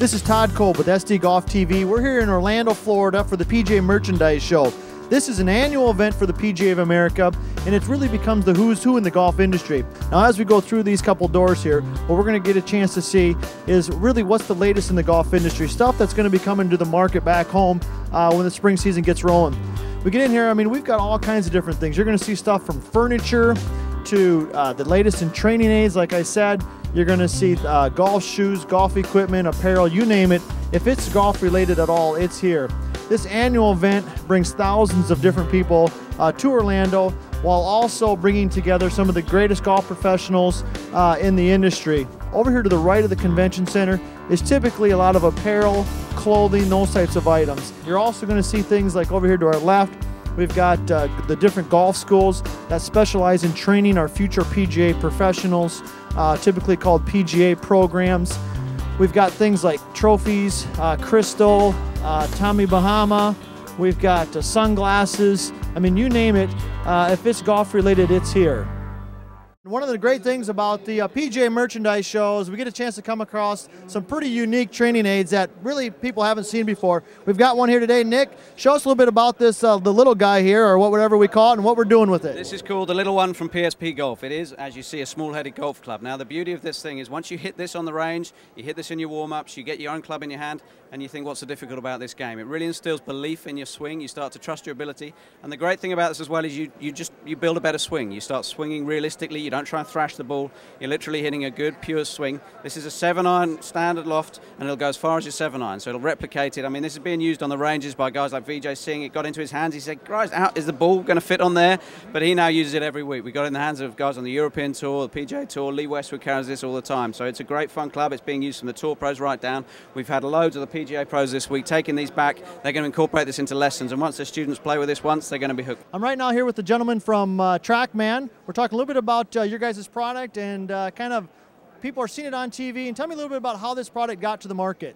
This is Todd Kolb with SD Golf TV. We're here in Orlando, Florida for the PGA Merchandise Show. This is an annual event for the PGA of America, and it really becomes the who's who in the golf industry. Now, as we go through these couple doors here, what we're going to get a chance to see is really what's the latest in the golf industry, stuff that's going to be coming to the market back home when the spring season gets rolling. We get in here, I mean, we've got all kinds of different things. You're going to see stuff from furniture to the latest in training aids, like I said. You're going to see golf shoes, golf equipment, apparel, you name it. If it's golf related at all, it's here. This annual event brings thousands of different people to Orlando while also bringing together some of the greatest golf professionals in the industry. Over here to the right of the convention center is typically a lot of apparel, clothing, those types of items. You're also going to see things like over here to our left, we've got the different golf schools that specialize in training our future PGA professionals, typically called PGA programs. We've got things like trophies, crystal, Tommy Bahama. We've got sunglasses. I mean, you name it. If it's golf related, it's here. One of the great things about the PGA Merchandise Show is we get a chance to come across some pretty unique training aids that really people haven't seen before. We've got one here today. Nick, show us a little bit about this, the little guy here, or whatever we call it, and what we're doing with it. This is called the little one from PSP Golf. It is, as you see, a small-headed golf club. Now, the beauty of this thing is once you hit this on the range, you hit this in your warm-ups, you get your own club in your hand, and you think, what's so difficult about this game? It really instills belief in your swing. You start to trust your ability. And the great thing about this as well is you build a better swing. You start swinging realistically. You don't try and thrash the ball. You're literally hitting a good, pure swing. This is a 7-iron standard loft, and it'll go as far as your 7-iron, so it'll replicate it. I mean, this is being used on the ranges by guys like Vijay Singh. It got into his hands. He said, guys, is the ball going to fit on there? But he now uses it every week. We got it in the hands of guys on the European Tour, the PGA Tour. Lee Westwood carries this all the time. So it's a great fun club. It's being used from the Tour pros right down. We've had loads of the PGA pros this week taking these back. They're going to incorporate this into lessons, and once the students play with this once, they're going to be hooked. I'm right now here with the gentleman from TrackMan. We're talking a little bit about your guys' product and kind of people are seeing it on TV. And tell me a little bit about how this product got to the market.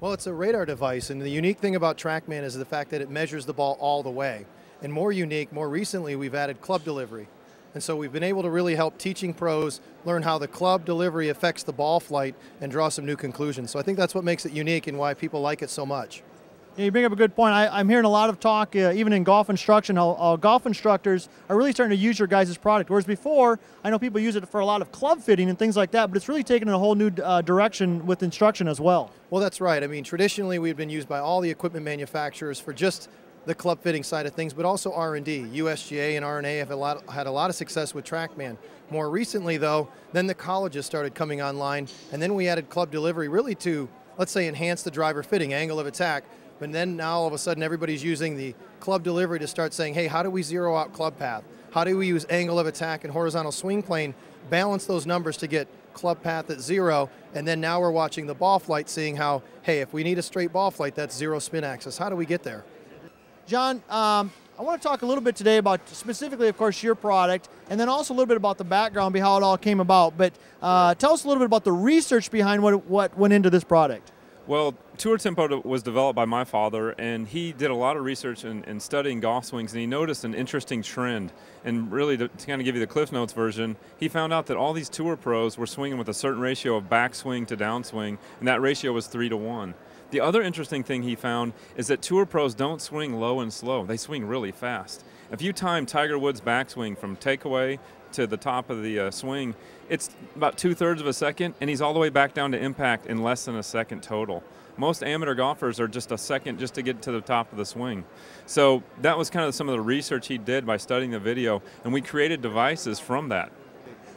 Well, it's a radar device, and the unique thing about TrackMan is the fact that it measures the ball all the way. And more unique, more recently, we've added club delivery. And so we've been able to really help teaching pros learn how the club delivery affects the ball flight and draw some new conclusions. So I think that's what makes it unique and why people like it so much. Yeah, you bring up a good point. I'm hearing a lot of talk, even in golf instruction, how golf instructors are really starting to use your guys' product. Whereas before, I know people use it for a lot of club fitting and things like that, but it's really taken a whole new direction with instruction as well. Well, that's right. I mean, traditionally, we've been used by all the equipment manufacturers for just the club fitting side of things, but also R&D. USGA and R&A have had a lot of success with TrackMan. More recently, though, then the colleges started coming online, and then we added club delivery really to, let's say, enhance the driver fitting, angle of attack. But then now all of a sudden everybody's using the club delivery to start saying, hey, how do we zero out club path? How do we use angle of attack and horizontal swing plane, balance those numbers to get club path at 0, and then now we're watching the ball flight, seeing how, hey, if we need a straight ball flight, that's 0 spin axis. How do we get there? John, I want to talk a little bit today about specifically, of course, your product, and then also a little bit about the background behind how it all came about. But tell us a little bit about the research behind what went into this product. Well, Tour Tempo was developed by my father, and he did a lot of research in studying golf swings, and he noticed an interesting trend. And really, to kind of give you the Cliff Notes version, he found out that all these tour pros were swinging with a certain ratio of backswing to downswing, and that ratio was 3-to-1. The other interesting thing he found is that tour pros don't swing low and slow. They swing really fast. If you time Tiger Woods' backswing from takeaway to the top of the swing, it's about 2/3 of a second, and he's all the way back down to impact in less than a second total. Most amateur golfers are just a second just to get to the top of the swing. So that was kind of some of the research he did by studying the video, and we created devices from that.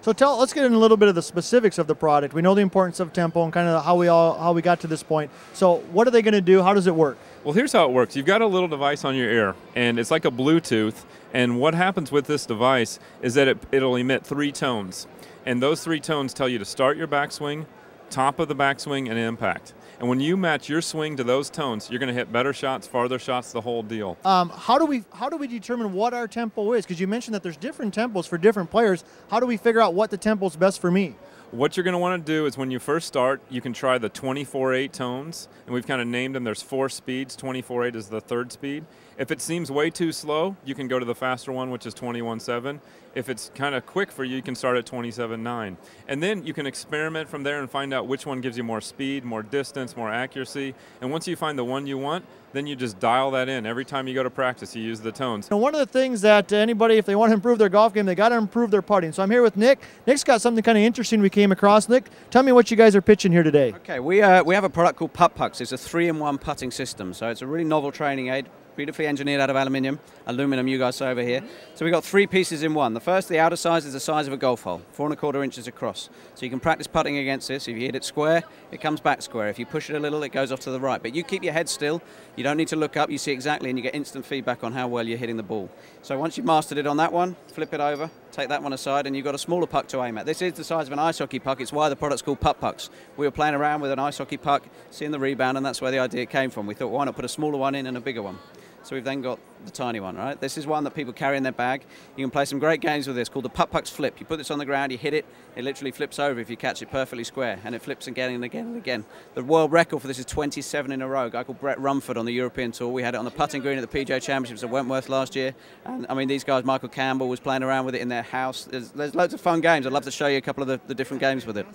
So let's get into a little bit of the specifics of the product. We know the importance of tempo and kind of how we got to this point. So what are they going to do? How does it work? Well, here's how it works. You've got a little device on your ear, and it's like a Bluetooth. And what happens with this device is that it'll emit 3 tones. And those 3 tones tell you to start your backswing, top of the backswing, and impact. And when you match your swing to those tones, you're going to hit better shots, farther shots, the whole deal. How do we determine what our tempo is? Because you mentioned that there's different tempos for different players. How do we figure out what the tempo is best for me? What you're going to want to do is when you first start, you can try the 24/8 tones, and we've kind of named them. There's 4 speeds. 24/8 is the 3rd speed. If it seems way too slow, you can go to the faster one, which is 21/7. If it's kind of quick for you, you can start at 27/9. And then you can experiment from there and find out which one gives you more speed, more distance, more accuracy. And once you find the one you want, then you just dial that in. Every time you go to practice, you use the tones. Now, one of the things that anybody, if they want to improve their golf game, they got to improve their putting. So I'm here with Nick. Nick's got something kind of interesting we came across. Nick, tell me what you guys are pitching here today. Okay, we have a product called Putt Pucks. It's a 3-in-1 putting system. So it's a really novel training aid, beautifully engineered out of aluminum, you guys say over here. So we've got 3 pieces in one. The first, the outer size, is the size of a golf hole, 4¼ inches across. So you can practice putting against this. If you hit it square, it comes back square. If you push it a little, it goes off to the right. But you keep your head still. You don't need to look up. You see exactly, and you get instant feedback on how well you're hitting the ball. So once you've mastered it on that one, flip it over, take that one aside, and you've got a smaller puck to aim at. This is the size of an ice hockey puck. It's why the product's called Putt Pucks. We were playing around with an ice hockey puck, seeing the rebound, and that's where the idea came from. We thought, why not put a smaller one in and a bigger one? So we've then got the tiny one, right? This is one that people carry in their bag. You can play some great games with this called the Putt Pucks Flip. You put this on the ground, you hit it, it literally flips over if you catch it perfectly square, and it flips again and again and again. The world record for this is 27 in a row. A guy called Brett Rumford on the European Tour. We had it on the putting green at the PGA Championships at Wentworth last year. And I mean, these guys, Michael Campbell was playing around with it in their house. There's loads of fun games. I'd love to show you a couple of the different games with it.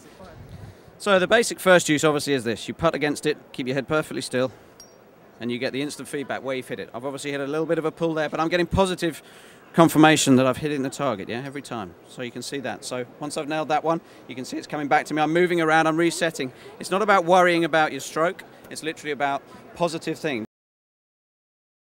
So the basic first use obviously is this. You putt against it, keep your head perfectly still, and you get the instant feedback where you've hit it. I've obviously hit a little bit of a pull there, but I'm getting positive confirmation that I've hit it in the target, yeah, every time. So you can see that. So once I've nailed that one, you can see it's coming back to me. I'm moving around, I'm resetting. It's not about worrying about your stroke. It's literally about positive things.